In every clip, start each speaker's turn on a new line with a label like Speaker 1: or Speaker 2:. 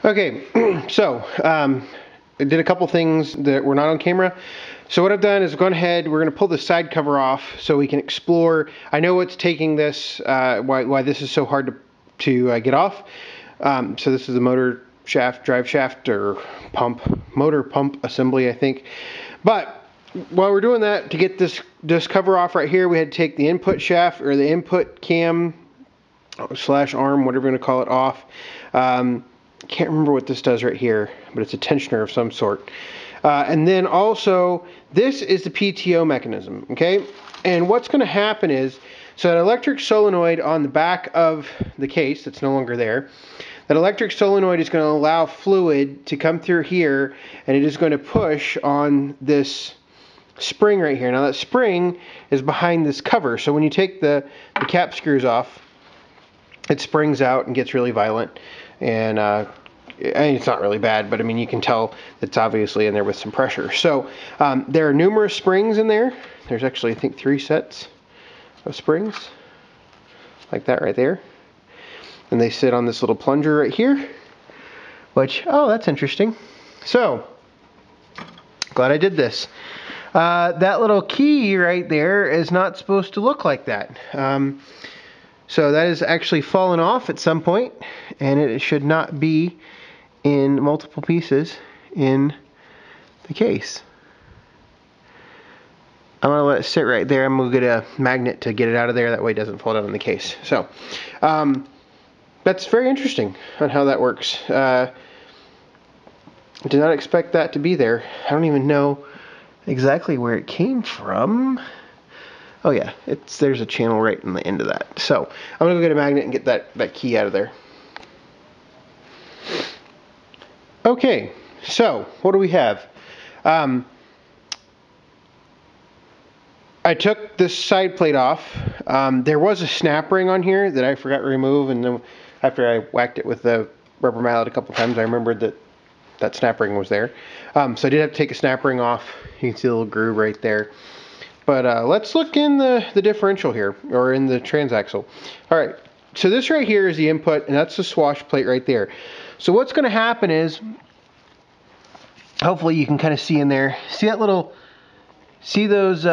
Speaker 1: Okay, so I did a couple things that were not on camera. So what I've done is gone ahead, we're going to pull the side cover off so we can explore. I know what's taking this, why this is so hard to get off. So this is the motor shaft, drive shaft, or motor pump assembly, I think. But while we're doing that, to get this cover off right here, we had to take the input shaft, or the input cam slash arm, whatever you want to call it, off. Can't remember what this does right here, but it's a tensioner of some sort. And then also, this is the Pto mechanism, okay? And what's going to happen is, so an electric solenoid on the back of the case that's no longer there, that electric solenoid is going to allow fluid to come through here, and it is going to push on this spring right here. Now that spring is behind this cover, so when you take the cap screws off, it springs out and gets really violent. And I mean, it's not really bad, but I mean, you can tell it's obviously in there with some pressure. So there are numerous springs in there. There's actually, I think, 3 sets of springs, like that right there. And they sit on this little plunger right here, which, oh, that's interesting. So, glad I did this. That little key right there is not supposed to look like that. So that is actually fallen off at some point, and it should not be in multiple pieces in the case. I'm going to let it sit right there. I'm going to get a magnet to get it out of there. That way it doesn't fall down in the case. So that's very interesting on how that works. I did not expect that to be there. I don't even know exactly where it came from. Oh yeah, there's a channel right in the end of that. So I'm gonna go get a magnet and get that key out of there. Okay, so what do we have? I took this side plate off. There was a snap ring on here that I forgot to remove, and then after I whacked it with the rubber mallet a couple times, I remembered that snap ring was there. So I did have to take a snap ring off. You can see the little groove right there. But let's look in the differential here, or in the transaxle. All right, so this right here is the input, and that's the swash plate right there. So what's going to happen is, hopefully you can kind of see in there, see those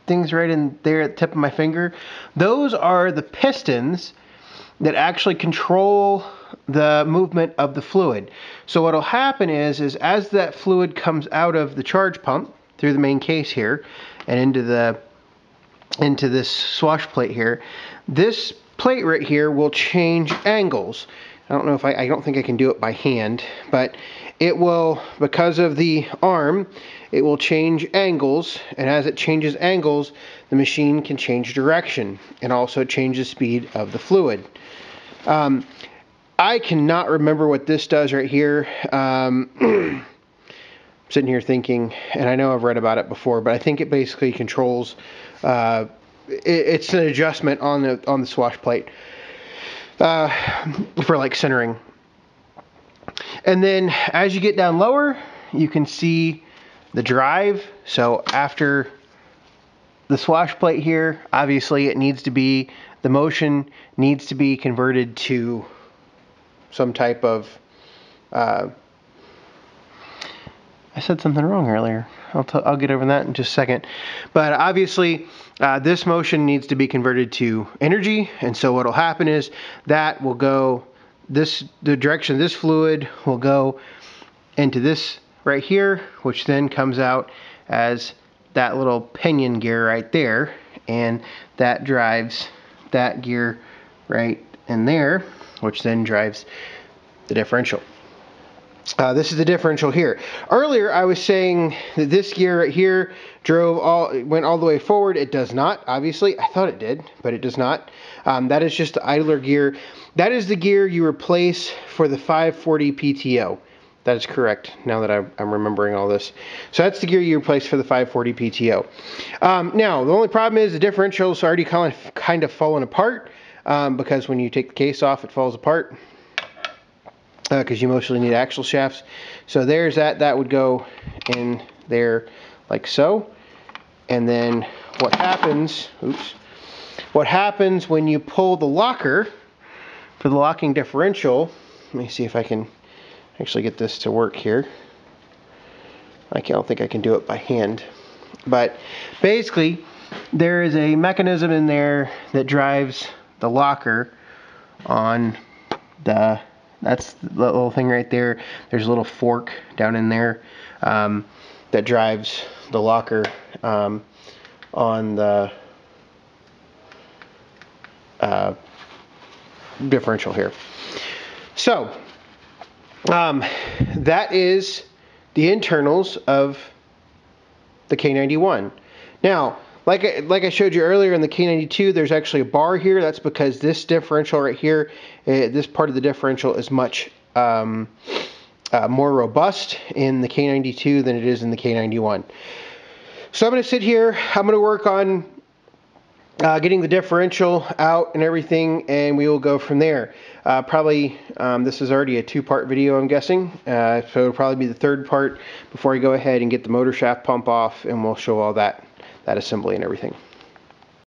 Speaker 1: things right in there at the tip of my finger? Those are the pistons that actually control the movement of the fluid. So what will happen is as that fluid comes out of the charge pump, through the main case here and into this swash plate here, this plate right here will change angles. I don't think I can do it by hand, but it will, because of the arm, it will change angles, and as it changes angles, the machine can change direction and also change the speed of the fluid. I cannot remember what this does right here. Sitting here thinking, and I know I've read about it before, but I think it basically controls, it's an adjustment on the swash plate for like centering. And then as you get down lower, you can see the drive. So after the swash plate here, obviously the motion needs to be converted to some type of, I said something wrong earlier. I'll get over that in just a second. But obviously, this motion needs to be converted to energy, and so what will happen is that will go, the direction of this fluid will go into this right here, which then comes out as that little pinion gear right there, and that drives that gear right in there, which then drives the differential. This is the differential here. Earlier, I was saying that this gear right here went all the way forward. It does not, obviously. I thought it did, but it does not. That is just the idler gear. That is the gear you replace for the 540 PTO. That is correct, now that I'm remembering all this. So that's the gear you replace for the 540 PTO. Now, the only problem is the differential's already kind of fallen apart, because when you take the case off, it falls apart. Because you mostly need axle shafts. So there's that would go in there like so. And then what happens when you pull the locker for the locking differential Let me see if I can actually get this to work here. I don't think I can do it by hand. But basically, there is a mechanism in there that drives the locker on that's the little thing right there. There's a little fork down in there that drives the locker on the differential here. So that is the internals of the K91. Now, like I showed you earlier in the K92, there's actually a bar here. That's because this differential right here, this part of the differential is much more robust in the K92 than it is in the K91. So I'm going to sit here. I'm going to work on getting the differential out and everything, and we will go from there. Probably, this is already a 2-part video, I'm guessing, so it'll probably be the 3rd part before I go ahead and get the motor shaft pump off, and we'll show all that assembly and everything.